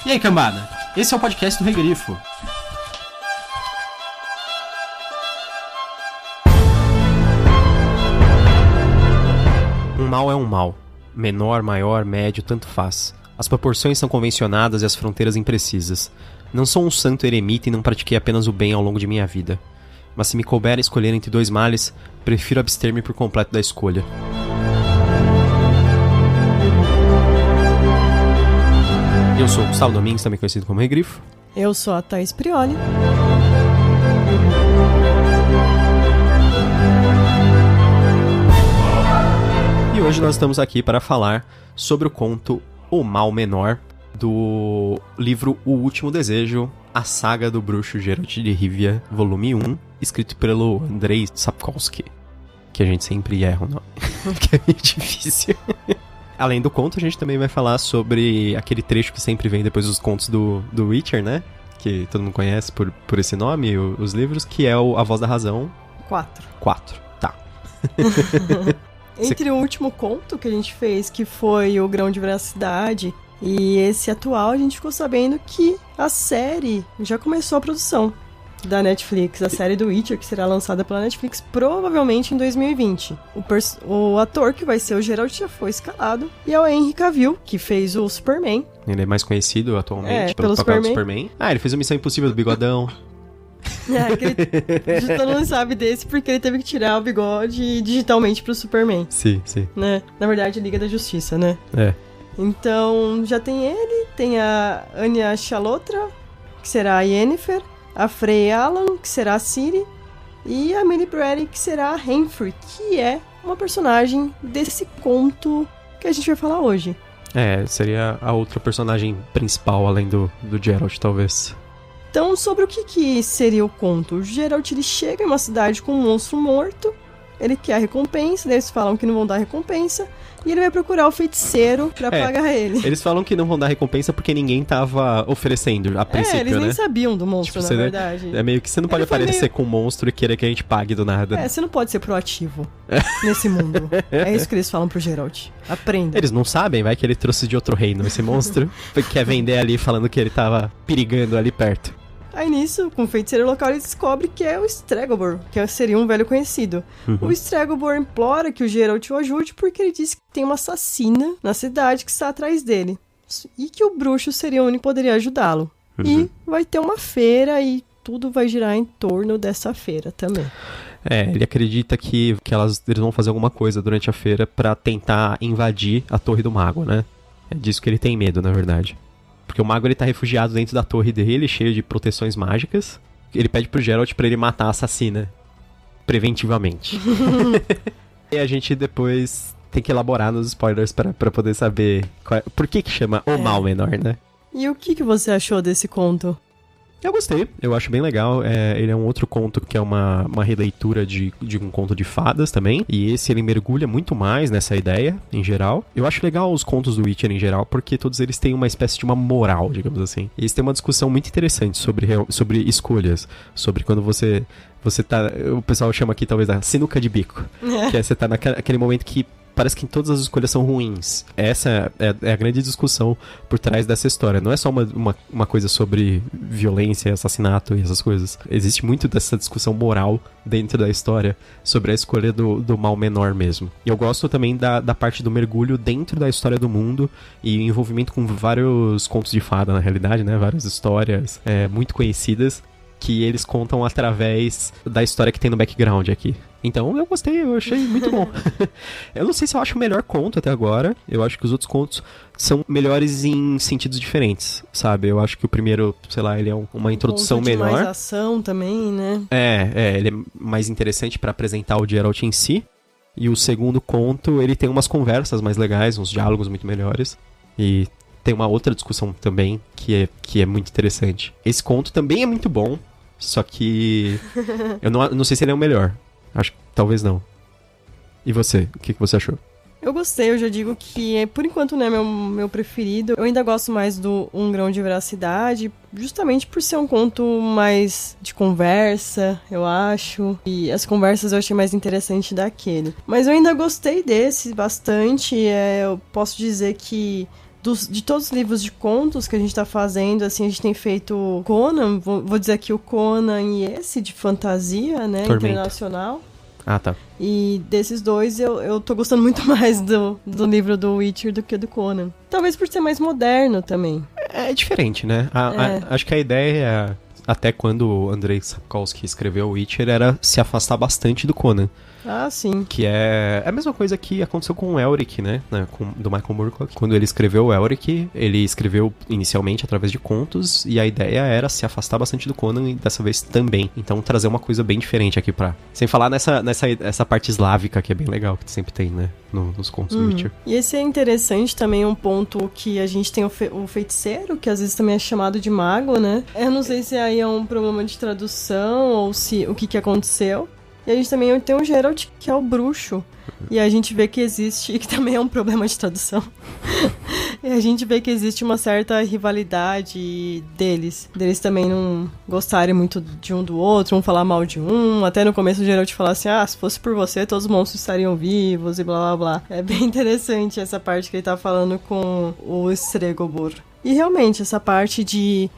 E aí, cambada? Esse é o podcast do Regrifo. Um mal é um mal. Menor, maior, médio, tanto faz. As proporções são convencionadas e as fronteiras imprecisas. Não sou um santo eremita e não pratiquei apenas o bem ao longo de minha vida. Mas se me couber escolher entre dois males, prefiro abster-me por completo da escolha. Eu sou o Gustavo Domingues, também conhecido como Regrifo. Eu sou a Thaís Prioli. E hoje nós estamos aqui para falar sobre o conto O Mal Menor, do livro O Último Desejo, a saga do bruxo Geralt de Rivia, volume 1, escrito pelo Andrzej Sapkowski, que a gente sempre erra o nome, que é meio difícil. Além do conto, a gente também vai falar sobre aquele trecho que sempre vem depois dos contos do Witcher, né? Que todo mundo conhece por esse nome, os livros, que é A Voz da Razão. 4, tá. Entre o último conto que a gente fez, que foi o Grão de Veracidade, e esse atual, a gente ficou sabendo que a série já começou a produção da Netflix, a série do Witcher, que será lançada pela Netflix provavelmente em 2020. O ator que vai ser o Geralt já foi escalado, e é o Henry Cavill, que fez o Superman. Ele é mais conhecido atualmente pelo papel Superman. do Superman. Ah, ele fez a Missão Impossível do Bigodão. Todo mundo sabe desse porque ele teve que tirar o bigode digitalmente pro Superman. Sim. Né? Na verdade, Liga da Justiça, né? É. Então, já tem ele, tem a Anya Chalotra, que será a Yennefer, a Frey Allan, que será a Ciri, e a Millie Brady, que será a Henfrey, que é uma personagem desse conto que a gente vai falar hoje. É, seria a outra personagem principal, além do Geralt, talvez. Então, sobre o que seria o conto? O Geralt, ele chega em uma cidade com um monstro morto, ele quer a recompensa, daí eles falam que não vão dar recompensa, e ele vai procurar o feiticeiro pra pagar ele. Eles falam que não vão dar recompensa porque ninguém tava oferecendo a princípio, né? Eles nem sabiam do monstro, tipo, na verdade. É meio que você não pode aparecer com um monstro e querer que a gente pague do nada. Você não pode ser proativo nesse mundo. É isso que eles falam pro Geralt. Aprenda. Eles não sabem, vai que ele trouxe de outro reino esse monstro, quer vender ali falando que ele tava perigando ali perto. Aí nisso, com o feiticeiro local, ele descobre que é o Stregobor, que seria um velho conhecido. O Stregobor implora que o Geralt o ajude porque ele diz que tem uma assassina na cidade que está atrás dele. E que o bruxo seria o único que poderia ajudá-lo. E vai ter uma feira e tudo vai girar em torno dessa feira também. Ele acredita que eles vão fazer alguma coisa durante a feira pra tentar invadir a Torre do Mago, né? É disso que ele tem medo, na verdade. Porque o mago, ele tá refugiado dentro da torre dele, cheio de proteções mágicas. Ele pede pro Geralt pra ele matar a assassina. Preventivamente. E a gente depois tem que elaborar nos spoilers pra poder saber por que chama O Mal Menor, né? E o que você achou desse conto? Eu gostei, eu acho bem legal. Ele é um outro conto que é uma releitura de um conto de fadas também. E esse ele mergulha muito mais nessa ideia, em geral. Eu acho legal os contos do Witcher em geral, porque todos eles têm uma espécie de uma moral, digamos assim. E eles têm uma discussão muito interessante sobre escolhas. Sobre quando você tá... O pessoal chama aqui talvez a sinuca de bico. Que é você tá naquele momento que parece que todas as escolhas são ruins. Essa é a grande discussão por trás dessa história. Não é só uma coisa sobre violência, assassinato e essas coisas. Existe muito dessa discussão moral dentro da história sobre a escolha do mal menor mesmo. E eu gosto também da parte do mergulho dentro da história do mundo e o envolvimento com vários contos de fada, na realidade, né? Várias histórias muito conhecidas que eles contam através da história que tem no background aqui. Então eu gostei, eu achei muito bom. Eu não sei se eu acho o melhor conto até agora. Eu acho que os outros contos são melhores em sentidos diferentes, sabe? Eu acho que o primeiro, sei lá, ele é uma introdução conto de melhor. mais ação também, né? Ele é mais interessante pra apresentar o Geralt em si. E o segundo conto, ele tem umas conversas mais legais, uns diálogos muito melhores. E tem uma outra discussão também que é muito interessante. Esse conto também é muito bom, só que eu não sei se ele é o melhor. Acho que talvez não. E você? O que você achou? Eu gostei, eu já digo que, por enquanto, não é meu preferido. Eu ainda gosto mais do Um Grão de Veracidade, justamente por ser um conto mais de conversa, eu acho. E as conversas eu achei mais interessante daquele. Mas eu ainda gostei desse bastante. Eu posso dizer que de todos os livros de contos que a gente tá fazendo, assim, a gente tem feito Conan, vou dizer aqui o Conan e esse de fantasia, né, Tormenta. internacional. Ah, tá. E desses dois eu tô gostando muito mais do livro do Witcher do que do Conan. Talvez por ser mais moderno também. É diferente, né? Acho que a ideia, até quando o Andrei Sapkowski escreveu o Witcher, era se afastar bastante do Conan. Ah, sim. Que é a mesma coisa que aconteceu com o Elric, né? Do Michael Moorcock. Quando ele escreveu o Elric, ele escreveu inicialmente através de contos, e a ideia era se afastar bastante do Conan, e dessa vez também. Então trazer uma coisa bem diferente aqui pra... Sem falar nessa parte eslávica, que é bem legal, que sempre tem, né? Nos contos do Witcher. E esse é interessante também, um ponto que a gente tem o feiticeiro, que às vezes também é chamado de mago, né? Eu não sei se aí é um problema de tradução, ou se o que aconteceu. E a gente também tem o Geralt, que é o bruxo. E a gente vê que existe, que também é um problema de tradução. E a gente vê que existe uma certa rivalidade deles também não gostarem muito de um do outro, um falar mal de um. Até no começo o Geralt fala assim, se fosse por você, todos os monstros estariam vivos e blá blá blá. É bem interessante essa parte que ele tá falando com o Stregobor. E realmente, essa parte de...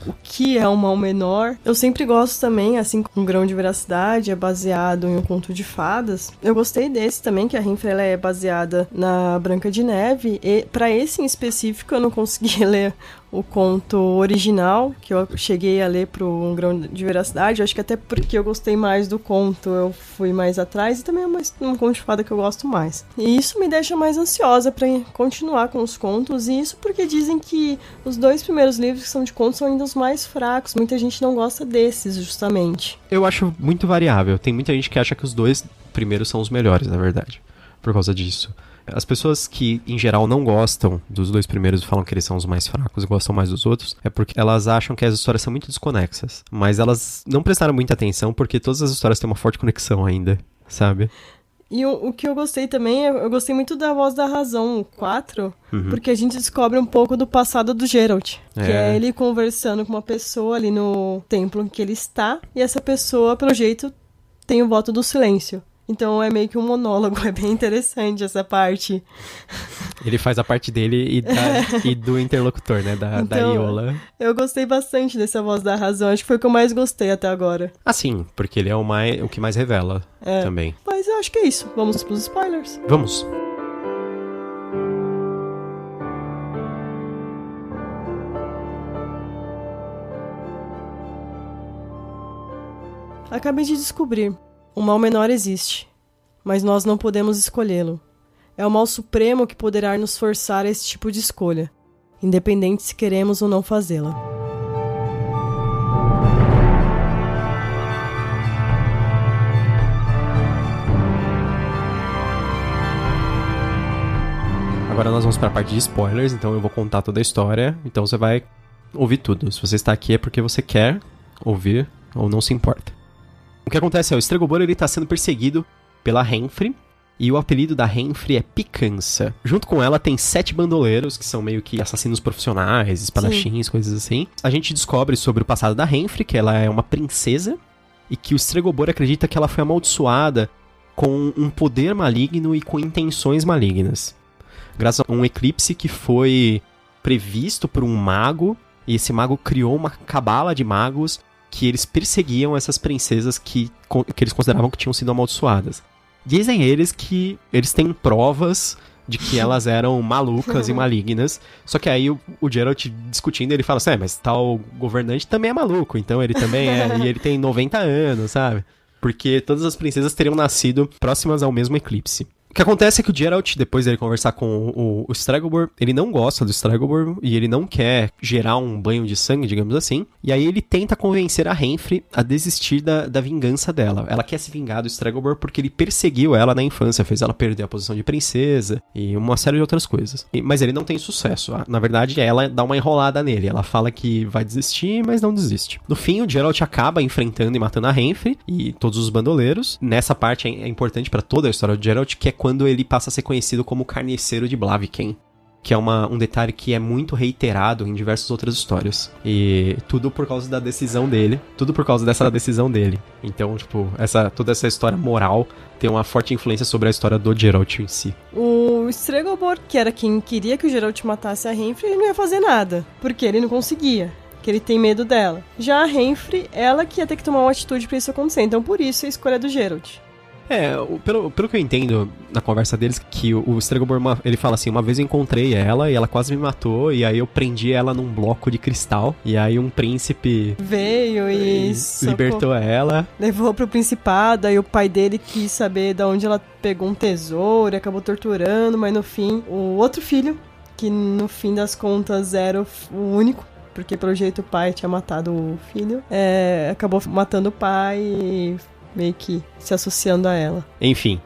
o que é um mal menor. Eu sempre gosto também, assim como Grão de Veracidade é baseado em um conto de fadas. Eu gostei desse também, que a Renfrey ela é baseada na Branca de Neve. E pra esse em específico eu não consegui ler o conto original, que eu cheguei a ler pro Um Grão de Veracidade. Eu acho que até porque eu gostei mais do conto, eu fui mais atrás. E também é um conto de fada que eu gosto mais. E isso me deixa mais ansiosa pra continuar com os contos. E isso porque dizem que os 2 primeiros livros que são de contos são ainda os mais fracos. Muita gente não gosta desses, justamente. Eu acho muito variável. Tem muita gente que acha que os 2 primeiros são os melhores, na verdade. Por causa disso. As pessoas que, em geral, não gostam dos 2 primeiros e falam que eles são os mais fracos e gostam mais dos outros, é porque elas acham que as histórias são muito desconexas. Mas elas não prestaram muita atenção porque todas as histórias têm uma forte conexão ainda, sabe? E o que eu gostei também, eu gostei muito da Voz da Razão, o 4, porque a gente descobre um pouco do passado do Geralt. Que é ele conversando com uma pessoa ali no templo em que ele está, e essa pessoa, pelo jeito, tem o voto do silêncio. Então é meio que um monólogo, é bem interessante essa parte. Ele faz a parte dele e do interlocutor, né? Da Iola. Eu gostei bastante dessa Voz da Razão, acho que foi o que eu mais gostei até agora. Ah, sim, porque ele é o que mais revela também. Mas eu acho que é isso, vamos pros spoilers. Vamos. Acabei de descobrir. O mal menor existe, mas nós não podemos escolhê-lo. É o mal supremo que poderá nos forçar a esse tipo de escolha, independente se queremos ou não fazê-la. Agora nós vamos para a parte de spoilers, então eu vou contar toda a história, então você vai ouvir tudo. Se você está aqui é porque você quer ouvir ou não se importa. O que acontece é, o Stregobor ele tá sendo perseguido pela Renfrey, e o apelido da Renfrey é Picança. Junto com ela tem 7 bandoleiros, que são meio que assassinos profissionais, espadachins, coisas assim. A gente descobre sobre o passado da Renfrey, que ela é uma princesa, e que o Stregobor acredita que ela foi amaldiçoada com um poder maligno e com intenções malignas. Graças a um eclipse que foi previsto por um mago, e esse mago criou uma cabala de magos que eles perseguiam essas princesas que eles consideravam que tinham sido amaldiçoadas. Dizem eles que eles têm provas de que elas eram malucas e malignas, só que aí o Geralt discutindo, ele fala assim, mas tal governante também é maluco, então ele também e ele tem 90 anos, sabe? Porque todas as princesas teriam nascido próximas ao mesmo eclipse. O que acontece é que o Geralt, depois dele conversar com o Stregobor, ele não gosta do Stregobor e ele não quer gerar um banho de sangue, digamos assim. E aí ele tenta convencer a Renfrey a desistir da vingança dela. Ela quer se vingar do Stregobor porque ele perseguiu ela na infância, fez ela perder a posição de princesa e uma série de outras coisas. Mas ele não tem sucesso. Na verdade, ela dá uma enrolada nele. Ela fala que vai desistir, mas não desiste. No fim, o Geralt acaba enfrentando e matando a Renfrey e todos os bandoleiros. Nessa parte é importante pra toda a história do Geralt, que é quando ele passa a ser conhecido como o Carniceiro de Blaviken. que é um detalhe que é muito reiterado em diversas outras histórias. E tudo por causa da decisão dele. Tudo por causa dessa decisão dele. Então, tipo, toda essa história moral tem uma forte influência sobre a história do Geralt em si. O Stregobor, que era quem queria que o Geralt matasse a Renfrey, ele não ia fazer nada, porque ele não conseguia. Que ele tem medo dela. Já a Renfrey, ela que ia ter que tomar uma atitude pra isso acontecer. Então, por isso, a escolha do Geralt. Pelo que eu entendo na conversa deles, que o Stregobor, ele fala assim, uma vez eu encontrei ela e ela quase me matou, e aí eu prendi ela num bloco de cristal, e aí um príncipe veio e libertou ela. Levou pro principado, aí o pai dele quis saber de onde ela pegou um tesouro e acabou torturando, mas no fim, o outro filho, que no fim das contas era o único, porque pelo jeito o pai tinha matado o filho, acabou matando o pai e meio que se associando a ela. Enfim,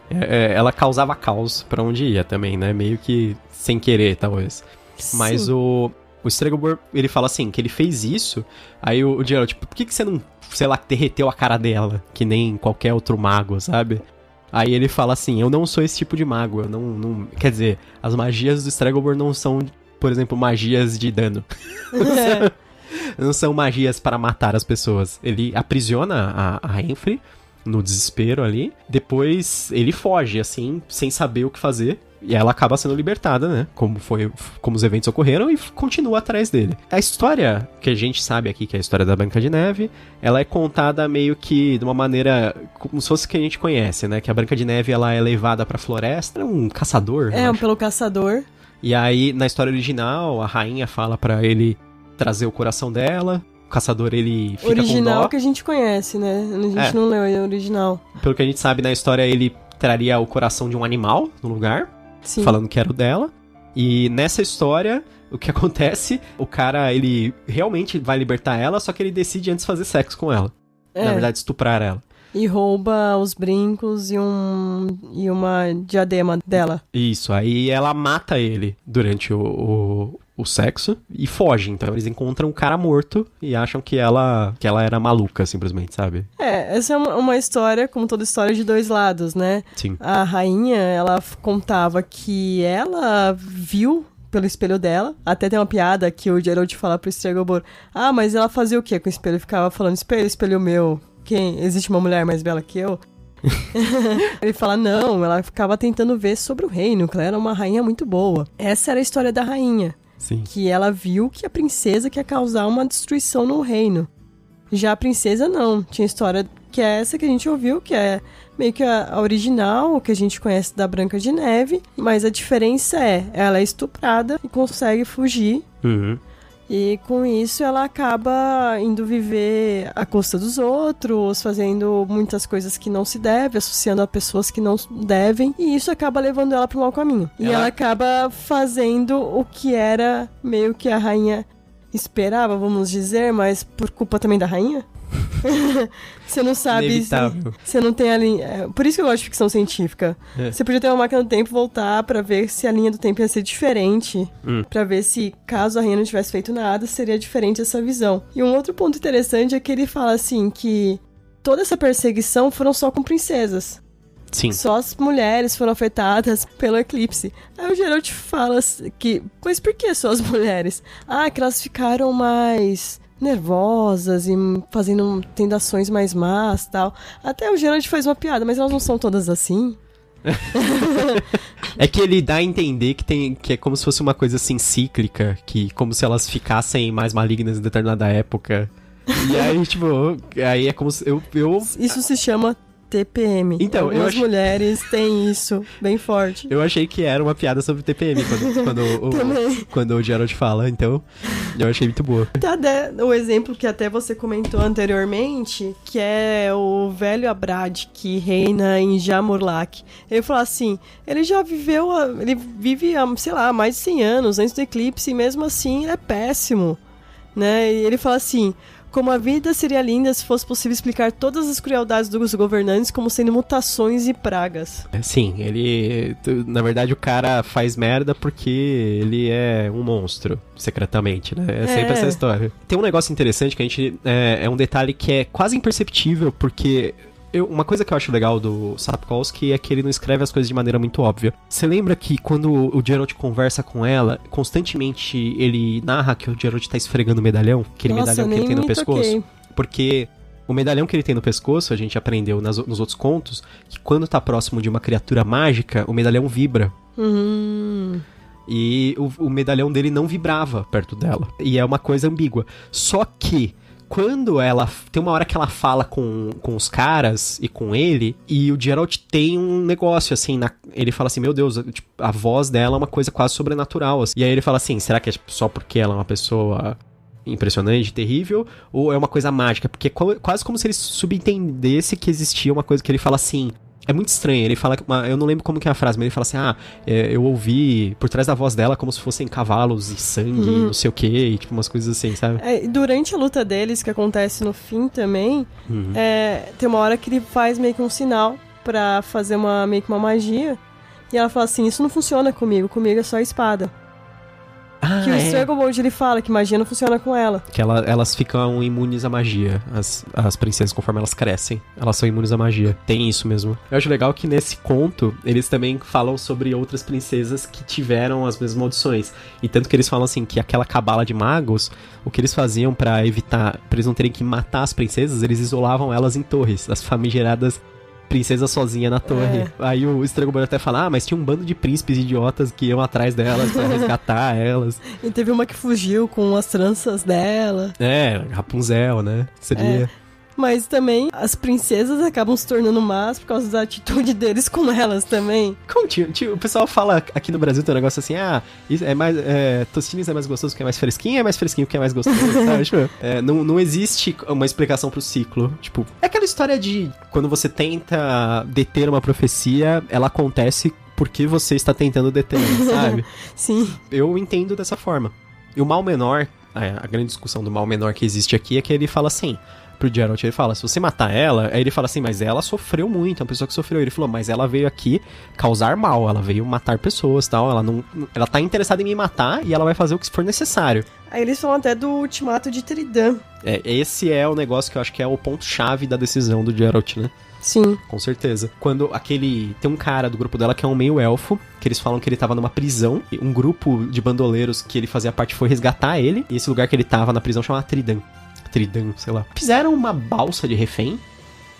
ela causava caos pra onde ia também, né? Meio que sem querer, talvez. Sim. Mas o Stregobor, ele fala assim, que ele fez isso, aí o Geralt, tipo, por que você não, sei lá, derreteu a cara dela, que nem qualquer outro mago, sabe? Aí ele fala assim, eu não sou esse tipo de mago, eu não... Quer dizer, as magias do Stregobor não são, por exemplo, magias de dano. Não são magias para matar as pessoas. Ele aprisiona a Renfrey no desespero ali. Depois ele foge, assim, sem saber o que fazer. E ela acaba sendo libertada, né? Como os eventos ocorreram, e continua atrás dele. A história que a gente sabe aqui, que é a história da Branca de Neve, ela é contada meio que de uma maneira como se fosse que a gente conhece, né? Que a Branca de Neve, ela é levada pra floresta, é um caçador. Pelo caçador. E aí, na história original, a rainha fala pra ele trazer o coração dela. O caçador, ele fica original com dó. Que a gente conhece, né? A gente não leu, é original. Pelo que a gente sabe, na história, ele traria o coração de um animal no lugar. Sim. Falando que era o dela. E nessa história, o que acontece, o cara, ele realmente vai libertar ela, só que ele decide antes fazer sexo com ela. Na verdade, estuprar ela. E rouba os brincos e uma diadema dela. Isso, aí ela mata ele durante o sexo e foge. Então eles encontram o cara morto e acham que ela era maluca, simplesmente, sabe? Essa é uma história, como toda história, de dois lados, né? Sim. A rainha, ela contava que ela viu pelo espelho dela. Até tem uma piada que o Geralt fala pro Stregobor, mas ela fazia o quê com o espelho? Ficava falando, espelho meu, existe uma mulher mais bela que eu? Ele fala, não, ela ficava tentando ver sobre o reino, que ela era uma rainha muito boa. Essa era a história da rainha. Sim. Que ela viu que a princesa quer causar uma destruição no reino. Já a princesa não, tinha história que é essa que a gente ouviu, que é meio que a original, o que a gente conhece da Branca de Neve, mas a diferença ela é estuprada e consegue fugir. Uhum. E com isso ela acaba indo viver à custa dos outros, fazendo muitas coisas que não se deve, associando a pessoas que não devem, e isso acaba levando ela para o mau caminho. E ela acaba fazendo o que era meio que a rainha esperava, vamos dizer, mas por culpa também da rainha. Você não sabe. Inevitável. Você não tem a linha. Por isso que eu gosto de ficção científica. Você podia ter uma máquina do tempo, voltar pra ver se a linha do tempo ia ser diferente. Pra ver se, caso a rainha não tivesse feito nada, seria diferente essa visão. E um outro ponto interessante é que ele fala assim que toda essa perseguição foram só com princesas. Sim. Só as mulheres foram afetadas pelo eclipse. Aí o Geralt fala que... Mas por que só as mulheres? Que elas ficaram mais nervosas e fazendo tentações mais más e tal. Até o Geralt faz uma piada, mas elas não são todas assim. É que ele dá a entender que é como se fosse uma coisa assim cíclica, que como se elas ficassem mais malignas em determinada época. E aí, tipo, aí é como se Isso se chama TPM. Então, algumas mulheres têm isso bem forte. Eu achei que era uma piada sobre TPM quando o Geralt fala, então eu achei muito boa. O exemplo que até você comentou anteriormente, que é o velho Abrad, que reina em Jamurlak. Ele falou assim, ele vive há, sei lá, mais de 100 anos antes do eclipse, e mesmo assim ele é péssimo, né? E ele fala assim... Como a vida seria linda se fosse possível explicar todas as crueldades dos governantes como sendo mutações e pragas. Sim, na verdade o cara faz merda porque ele é um monstro, secretamente, né? É sempre essa história. Tem um negócio interessante que a gente... É um detalhe que é quase imperceptível, porque Uma coisa que eu acho legal do Sapkowski é que ele não escreve as coisas de maneira muito óbvia. Você lembra que quando o Geralt conversa com ela, constantemente ele narra que o Geralt tá esfregando o medalhão? Aquele medalhão que ele tem no pescoço? Porque o medalhão que ele tem no pescoço, a gente aprendeu nos outros contos, que quando tá próximo de uma criatura mágica, o medalhão vibra. E o medalhão dele não vibrava perto dela. E é uma coisa ambígua. Só que quando ela... Tem uma hora que ela fala com os caras e com ele, e o Geralt tem um negócio, assim, ele fala assim, meu Deus, tipo, a voz dela é uma coisa quase sobrenatural, assim. E aí ele fala assim, será que é só porque ela é uma pessoa impressionante, terrível, ou é uma coisa mágica? Porque quase como se ele subentendesse que existia uma coisa que ele fala assim... É muito estranho, ele fala, eu não lembro como que é a frase, mas ele fala assim, eu ouvi por trás da voz dela como se fossem cavalos e sangue, não sei o que, e tipo umas coisas assim, sabe? Durante a luta deles, que acontece no fim também, tem uma hora que ele faz meio que um sinal pra fazer meio que uma magia, e ela fala assim, isso não funciona comigo é só a espada. Que o Stregobor, ele fala que magia não funciona com ela. Que elas ficam imunes à magia. As princesas, conforme elas crescem, elas são imunes à magia. Tem isso mesmo. Eu acho legal que nesse conto, eles também falam sobre outras princesas que tiveram as mesmas maldições. E tanto que eles falam assim, que aquela cabala de magos, o que eles faziam pra evitar, pra eles não terem que matar as princesas, eles isolavam elas em torres. As famigeradas princesa sozinha na torre. Aí o Stregobor até fala, mas tinha um bando de príncipes idiotas que iam atrás delas pra resgatar elas. E teve uma que fugiu com as tranças dela. Rapunzel, né? Seria... Mas também as princesas acabam se tornando más por causa da atitude deles com elas também. Como o pessoal fala aqui no Brasil, tem um negócio assim, isso é mais, tostines é mais gostoso porque é mais fresquinho porque é mais gostoso, sabe? Tipo, não existe uma explicação pro ciclo. Tipo, é aquela história de quando você tenta deter uma profecia, ela acontece porque você está tentando deter, sabe? Sim. Eu entendo dessa forma. E o mal menor, a grande discussão do mal menor que existe aqui é que ele fala assim... Pro Geralt, ele fala, se você matar ela, aí ele fala assim, mas ela sofreu muito, é uma pessoa que sofreu. Ele falou, mas ela veio aqui causar mal, ela veio matar pessoas, tal, ela tá interessada em me matar e ela vai fazer o que for necessário. Aí eles falam até do ultimato de Tridan. Esse é o negócio que eu acho que é o ponto-chave da decisão do Geralt, né? Sim. Com certeza. Quando tem um cara do grupo dela que é um meio-elfo, que eles falam que ele tava numa prisão, e um grupo de bandoleiros que ele fazia parte foi resgatar ele, e esse lugar que ele tava na prisão chamava Tridan, sei lá. Fizeram uma balsa de refém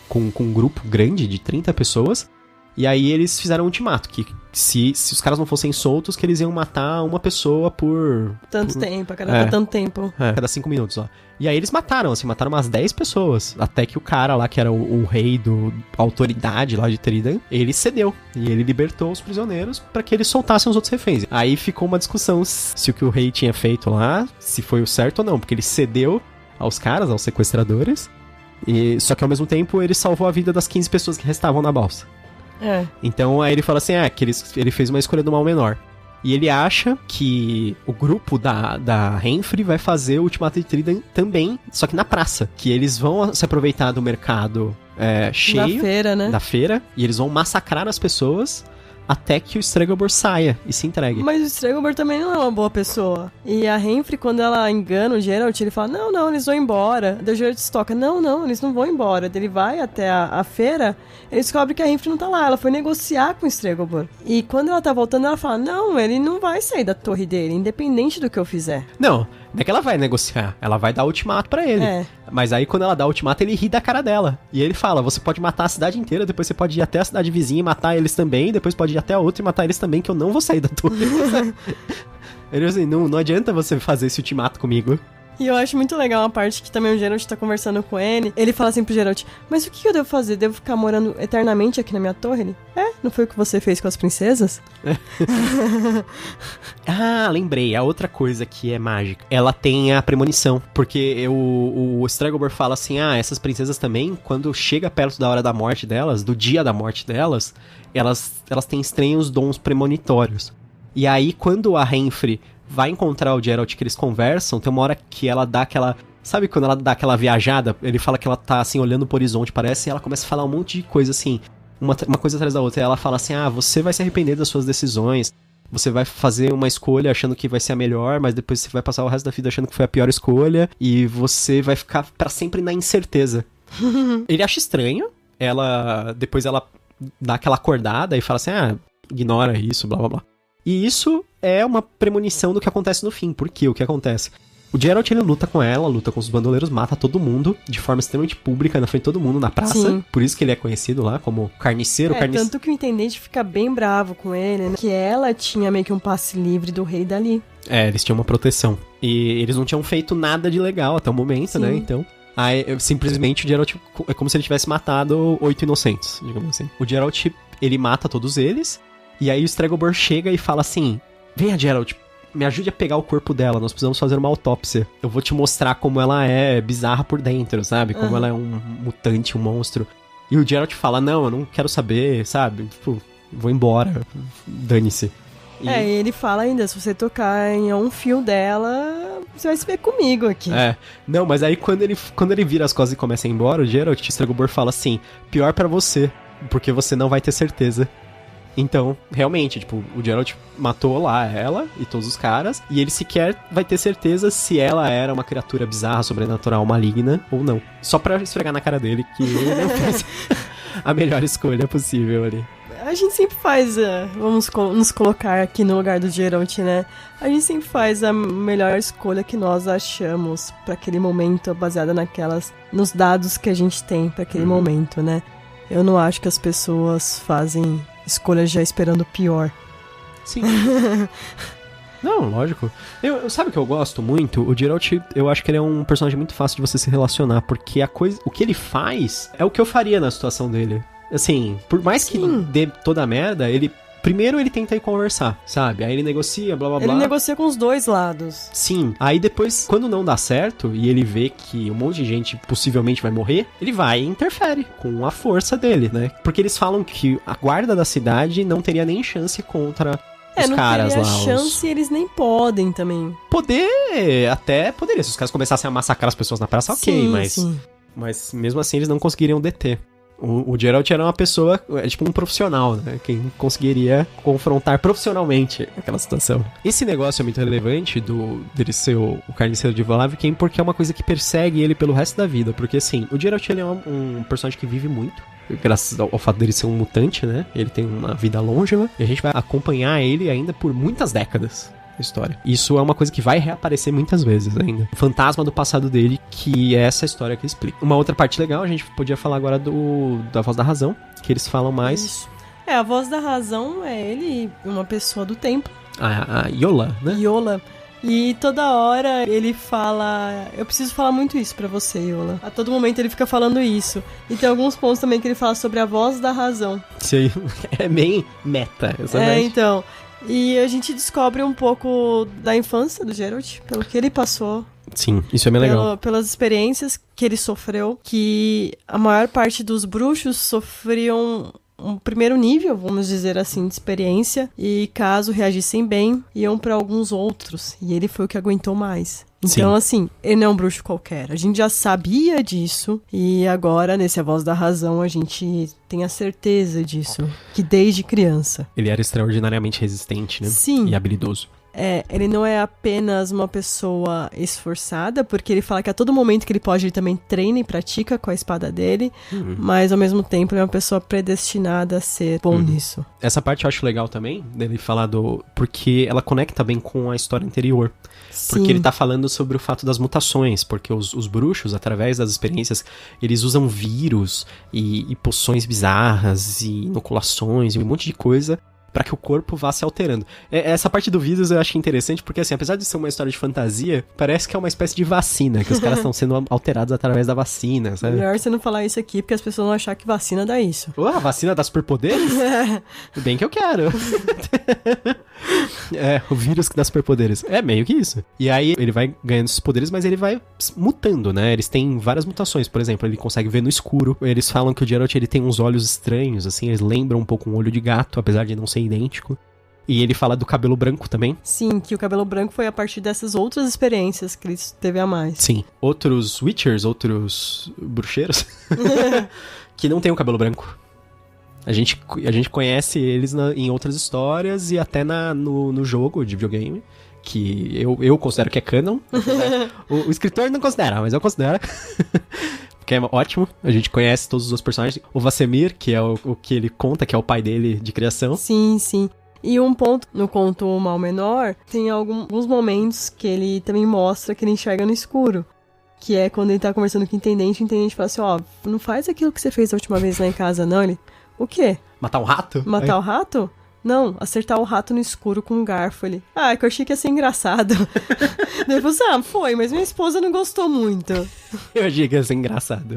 com um grupo grande de 30 pessoas. E aí eles fizeram um ultimato, que se os caras não fossem soltos, que eles iam matar uma pessoa por... tempo, a cada tanto tempo. Cada 5 minutos, ó. E aí eles mataram umas 10 pessoas. Até que o cara lá, que era o rei a autoridade lá de Tridan, ele cedeu. E ele libertou os prisioneiros pra que eles soltassem os outros reféns. Aí ficou uma discussão se o que o rei tinha feito lá, se foi o certo ou não. Porque ele cedeu aos caras, aos sequestradores, só que ao mesmo tempo ele salvou a vida das 15 pessoas que restavam na balsa. Então aí ele fala assim, que ele fez uma escolha do mal menor. E ele acha que o grupo da Renfri vai fazer o Ultimato de Tridan também, só que na praça. Que eles vão se aproveitar do mercado cheio, da feira, né? Da feira, e eles vão massacrar as pessoas até que o Stregobor saia e se entregue. Mas o Stregobor também não é uma boa pessoa. E a Renfri, quando ela engana o Geralt, ele fala, não, eles vão embora. Daí o Geralt se toca, não, eles não vão embora. Daí ele vai até a feira, ele descobre que a Renfri não tá lá. Ela foi negociar com o Stregobor. E quando ela tá voltando, ela fala, não, ele não vai sair da torre dele, independente do que eu fizer. Não é que ela vai negociar, ela vai dar ultimato pra ele. Mas aí quando ela dá ultimato, ele ri da cara dela. E ele fala, você pode matar a cidade inteira, depois você pode ir até a cidade vizinha e matar eles também, depois pode ir até a outra e matar eles também, que eu não vou sair da torre. Ele assim, não adianta você fazer esse ultimato comigo. E eu acho muito legal uma parte que também o Geralt tá conversando com ele. Ele fala assim pro Geralt, mas o que eu devo fazer? Devo ficar morando eternamente aqui na minha torre? Ele, não foi o que você fez com as princesas? Lembrei, a outra coisa que é mágica, ela tem a premonição, porque o Stregobor fala assim, essas princesas também, quando chega perto da hora da morte delas, do dia da morte delas, elas têm estranhos dons premonitórios. E aí, quando a Renfri vai encontrar o Geralt, que eles conversam, tem uma hora que ela dá aquela... Sabe quando ela dá aquela viajada? Ele fala que ela tá, assim, olhando pro horizonte, parece, e ela começa a falar um monte de coisa, assim, uma coisa atrás da outra. E ela fala assim, você vai se arrepender das suas decisões, você vai fazer uma escolha achando que vai ser a melhor, mas depois você vai passar o resto da vida achando que foi a pior escolha, e você vai ficar pra sempre na incerteza. Ele acha estranho, depois ela dá aquela acordada e fala assim, ignora isso, blá blá blá. E isso é uma premonição do que acontece no fim. Por quê? O que acontece? O Geralt, ele luta com ela, luta com os bandoleiros, mata todo mundo de forma extremamente pública, na frente de todo mundo, na praça. Sim. Por isso que ele é conhecido lá como carniceiro. Tanto que o intendente fica bem bravo com ele, né? Que ela tinha meio que um passe livre do rei dali. Eles tinham uma proteção. E eles não tinham feito nada de legal até o momento, Sim. né? Então... Aí, simplesmente, o Geralt é como se ele tivesse matado 8 inocentes, digamos assim. O Geralt, ele mata todos eles, e aí o Stregobor chega e fala assim, venha, Geralt, me ajude a pegar o corpo dela, nós precisamos fazer uma autópsia. Eu vou te mostrar como ela é bizarra por dentro, sabe? Como ela é um mutante, um monstro. E o Geralt fala, não, eu não quero saber, sabe? Tipo, vou embora, dane-se. E ele fala ainda, se você tocar em um fio dela, você vai se ver comigo aqui. Não, mas aí quando ele vira as costas e começa a ir embora, o Geralt, o Stregobor fala assim, pior pra você, porque você não vai ter certeza. Então, realmente, tipo, o Geralt matou lá ela e todos os caras, e ele sequer vai ter certeza se ela era uma criatura bizarra, sobrenatural, maligna ou não. Só pra esfregar na cara dele que ele não fez a melhor escolha possível ali. A gente sempre faz, vamos nos colocar aqui no lugar do Geralt, né? A gente sempre faz a melhor escolha que nós achamos pra aquele momento, baseada nos dados que a gente tem pra aquele momento, né? Eu não acho que as pessoas fazem escolhas já esperando o pior. Sim. Não, lógico. Sabe o que eu gosto muito? O Geralt, eu acho que ele é um personagem muito fácil de você se relacionar, porque o que ele faz é o que eu faria na situação dele. Assim, por mais que dê toda a merda, primeiro ele tenta ir conversar, sabe? Aí ele negocia, blá blá blá. Ele negocia com os dois lados. Sim. Aí depois, quando não dá certo, e ele vê que um monte de gente possivelmente vai morrer, ele vai e interfere com a força dele, né? Porque eles falam que a guarda da cidade não teria nem chance contra os caras lá. Não teria chance e eles nem podem também. Até poderia. Se os caras começassem a massacrar as pessoas na praça, ok, mas mesmo assim eles não conseguiriam deter. O Geralt era uma pessoa, tipo um profissional, né? Quem conseguiria confrontar profissionalmente aquela situação. Esse negócio é muito relevante dele ser o carniceiro de Blaviken, porque é uma coisa que persegue ele pelo resto da vida. Porque, assim, o Geralt ele é um personagem que vive muito, graças ao fato dele ser um mutante, né? Ele tem uma vida longeva, e a gente vai acompanhar ele ainda por muitas décadas. História. Isso é uma coisa que vai reaparecer muitas vezes ainda. O fantasma do passado dele, que é essa história que explica. Uma outra parte legal, a gente podia falar agora da Voz da Razão, que eles falam mais. Isso. A Voz da Razão é ele, uma pessoa do tempo. A Yola, né? Yola. E toda hora ele fala, eu preciso falar muito isso pra você, Yola. A todo momento ele fica falando isso. E tem alguns pontos também que ele fala sobre a Voz da Razão. Isso aí é bem meta, exatamente. Então... E a gente descobre um pouco da infância do Geralt, pelo que ele passou. Sim, isso é bem legal. Pelas experiências que ele sofreu, que a maior parte dos bruxos sofriam um primeiro nível, vamos dizer assim, de experiência, e caso reagissem bem, iam para alguns outros, e ele foi o que aguentou mais. Então, assim, ele não é um bruxo qualquer. A gente já sabia disso, e agora, nesse A Voz da Razão, a gente tem a certeza disso, que desde criança. Ele era extraordinariamente resistente, né? Sim. E habilidoso. Ele não é apenas uma pessoa esforçada, porque ele fala que a todo momento que ele pode, ele também treina e pratica com a espada dele, mas ao mesmo tempo ele é uma pessoa predestinada a ser bom nisso. Essa parte eu acho legal também, dele falar porque ela conecta bem com a história anterior. Sim. Porque ele tá falando sobre o fato das mutações, porque os bruxos, através das experiências, eles usam vírus e poções bizarras e inoculações e um monte de coisa pra que o corpo vá se alterando. Essa parte do vírus eu acho interessante, porque assim, apesar de ser uma história de fantasia, parece que é uma espécie de vacina, que os caras estão sendo alterados através da vacina, sabe? Melhor você não falar isso aqui, porque as pessoas vão achar que vacina dá isso. A vacina dá superpoderes? Bem que eu quero. O vírus que dá superpoderes. É meio que isso. E aí ele vai ganhando esses poderes, mas ele vai mutando, né? Eles têm várias mutações. Por exemplo, ele consegue ver no escuro. Eles falam que o Geralt ele tem uns olhos estranhos, assim, eles lembram um pouco um olho de gato, apesar de não ser idêntico. E ele fala do cabelo branco também. Sim, que o cabelo branco foi a partir dessas outras experiências que ele teve a mais. Sim. Outros Witchers, outros bruxeiros, que não tem o cabelo branco. A gente conhece eles em outras histórias e até no jogo de videogame, que eu considero que é canon. O escritor não considera, mas eu considero. que é ótimo. A gente conhece todos os personagens. O Vasemir, que é o que ele conta, que é o pai dele de criação. Sim, sim. E um ponto no conto O Mal Menor, tem alguns momentos que ele também mostra que ele enxerga no escuro. Que é quando ele tá conversando com o intendente fala assim, ó, não faz aquilo que você fez a última vez lá em casa, não. Ele, o quê? Matar um rato? Matar o rato? Não, acertar o rato no escuro com um garfo. Ele, que eu achei que ia ser engraçado. Daí ele falou assim, foi, mas minha esposa não gostou muito. Eu achei que ia ser engraçado.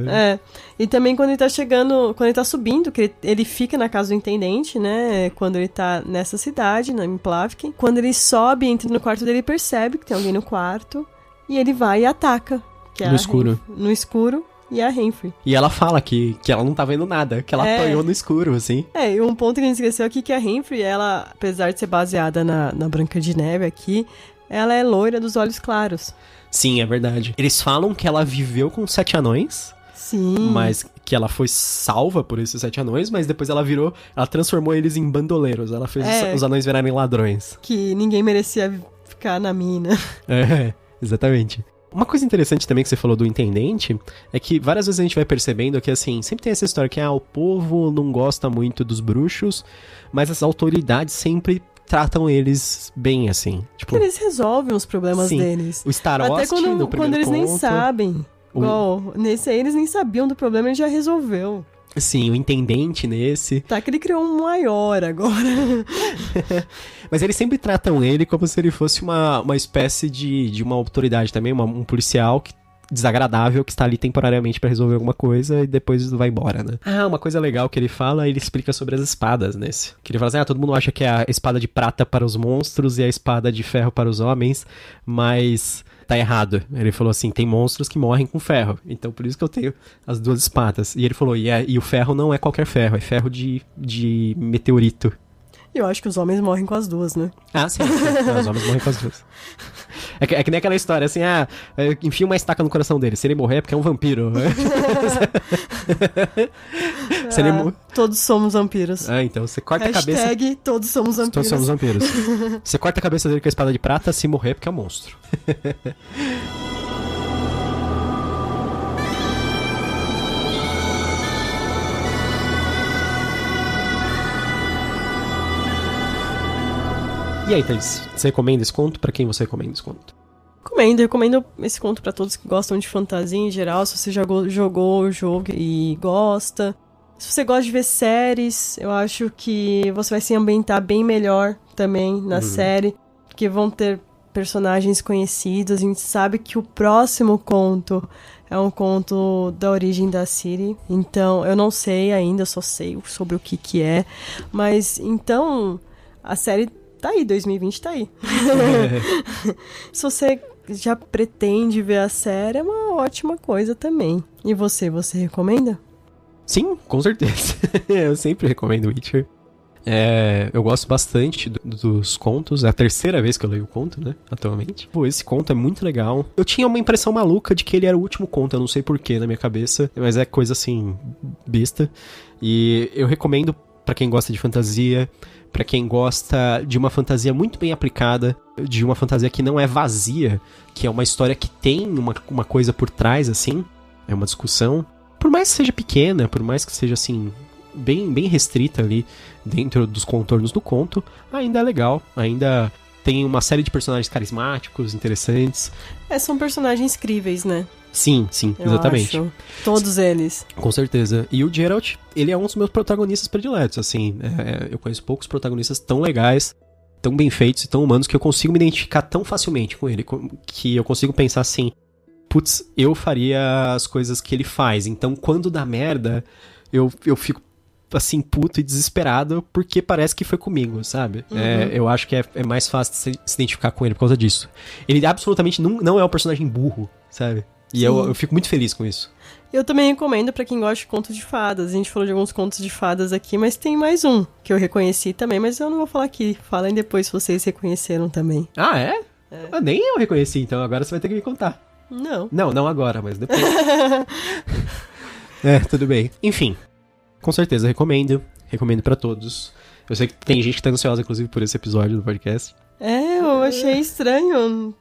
E também quando ele tá chegando, quando ele tá subindo, que ele fica na casa do intendente, né, quando ele tá nessa cidade, em Plavkin. Quando ele sobe, entra no quarto dele, ele percebe que tem alguém no quarto, e ele vai e ataca. Que é no escuro. No escuro. E a Renfrey. E ela fala que ela não tá vendo nada, que ela apanhou no escuro, assim. E um ponto que a gente esqueceu aqui que a Renfrey, ela, apesar de ser baseada na Branca de Neve aqui, ela é loira dos olhos claros. Sim, é verdade. Eles falam que ela viveu com 7 anões. Sim. Mas que ela foi salva por esses 7 anões, mas depois ela transformou eles em bandoleiros. Ela fez os anões virarem ladrões. Que ninguém merecia ficar na mina. Exatamente. Uma coisa interessante também que você falou do intendente é que várias vezes a gente vai percebendo que, assim, sempre tem essa história que o povo não gosta muito dos bruxos, mas as autoridades sempre tratam eles bem, assim. Tipo, eles resolvem os problemas deles. O Starost, até no primeiro quando eles nem conto, sabem. Igual, nesse aí eles nem sabiam do problema, ele já resolveu. Sim, o intendente nesse. Tá, que ele criou um maior agora. Mas eles sempre tratam ele como se ele fosse uma espécie de uma autoridade também, um policial desagradável que está ali temporariamente pra resolver alguma coisa e depois vai embora, né? Uma coisa legal que ele fala, ele explica sobre as espadas nesse. Que ele fala assim, todo mundo acha que é a espada de prata para os monstros e a espada de ferro para os homens, mas tá errado. Ele falou assim, tem monstros que morrem com ferro, então por isso que eu tenho as 2 espadas. E ele falou, e o ferro não é qualquer ferro, é ferro de meteorito. Eu acho que os homens morrem com as 2, né? Sim. Os homens morrem com as 2. É que nem aquela história, assim, enfia uma estaca no coração dele. Se ele morrer é porque é um vampiro. Todos somos vampiros. Então você corta a cabeça... todos somos vampiros. Todos somos vampiros. Você corta a cabeça dele com a espada de prata, se morrer é porque é um monstro. E aí, Thaís, você recomenda esse conto? Pra quem você recomenda esse conto? Recomendo esse conto pra todos que gostam de fantasia em geral. Se você jogou o jogo e gosta. Se você gosta de ver séries, eu acho que você vai se ambientar bem melhor também na série. Porque vão ter personagens conhecidos. A gente sabe que o próximo conto é um conto da origem da Ciri. Então, eu não sei ainda, só sei sobre o que é. Mas, então, a série... tá aí, 2020 tá aí. Se você já pretende ver a série, é uma ótima coisa também. E você recomenda? Sim, com certeza. Eu sempre recomendo Witcher. Eu gosto bastante dos contos. É a 3ª vez que eu leio o conto, né, atualmente. Esse conto é muito legal. Eu tinha uma impressão maluca de que ele era o último conto, eu não sei porquê na minha cabeça, mas é coisa assim, besta. E eu recomendo pra quem gosta de fantasia, pra quem gosta de uma fantasia muito bem aplicada, de uma fantasia que não é vazia, que é uma história que tem uma coisa por trás, assim, é uma discussão. Por mais que seja pequena, por mais que seja, assim, bem restrita ali dentro dos contornos do conto, ainda é legal, ainda tem uma série de personagens carismáticos, interessantes. São personagens críveis, né? Sim, exatamente. Acho. Todos eles. Com certeza. E o Geralt, ele é um dos meus protagonistas prediletos, assim. Eu conheço poucos protagonistas tão legais, tão bem feitos e tão humanos que eu consigo me identificar tão facilmente com ele, que eu consigo pensar assim, putz, eu faria as coisas que ele faz. Então, quando dá merda, eu fico, assim, puto e desesperado, porque parece que foi comigo, sabe? Eu acho que é mais fácil se identificar com ele por causa disso. Ele absolutamente não é um personagem burro, sabe? E eu fico muito feliz com isso. Eu também recomendo pra quem gosta de contos de fadas. A gente falou de alguns contos de fadas aqui, mas tem mais um que eu reconheci também, mas eu não vou falar aqui. Falem depois se vocês reconheceram também. É? Nem eu reconheci, então agora você vai ter que me contar. Não agora, mas depois. Tudo bem. Enfim, com certeza recomendo pra todos. Eu sei que tem gente que tá ansiosa, inclusive, por esse episódio do podcast. Eu achei estranho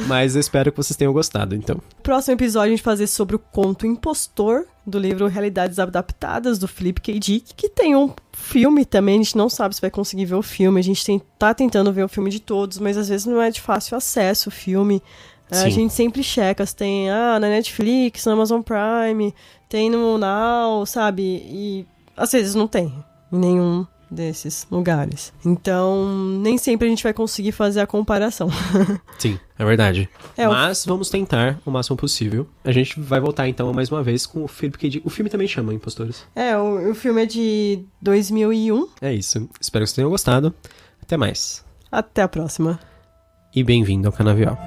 Mas eu espero que vocês tenham gostado, então. Próximo episódio a gente vai fazer sobre o conto Impostor, do livro Realidades Adaptadas, do Philip K. Dick, que tem um filme também, a gente não sabe se vai conseguir ver o filme, a gente tá tentando ver o filme de todos, mas às vezes não é de fácil acesso o filme. A gente sempre checa se tem na Netflix, na Amazon Prime, tem no Now, sabe? E às vezes não tem em nenhum desses lugares. Então, nem sempre a gente vai conseguir fazer a comparação. Sim, é verdade. Mas vamos tentar o máximo possível. A gente vai voltar, então, mais uma vez com o Philip K. Dick. O filme também chama Impostores. O filme é de 2001. É isso. Espero que vocês tenham gostado. Até mais. Até a próxima. E bem-vindo ao Canavial.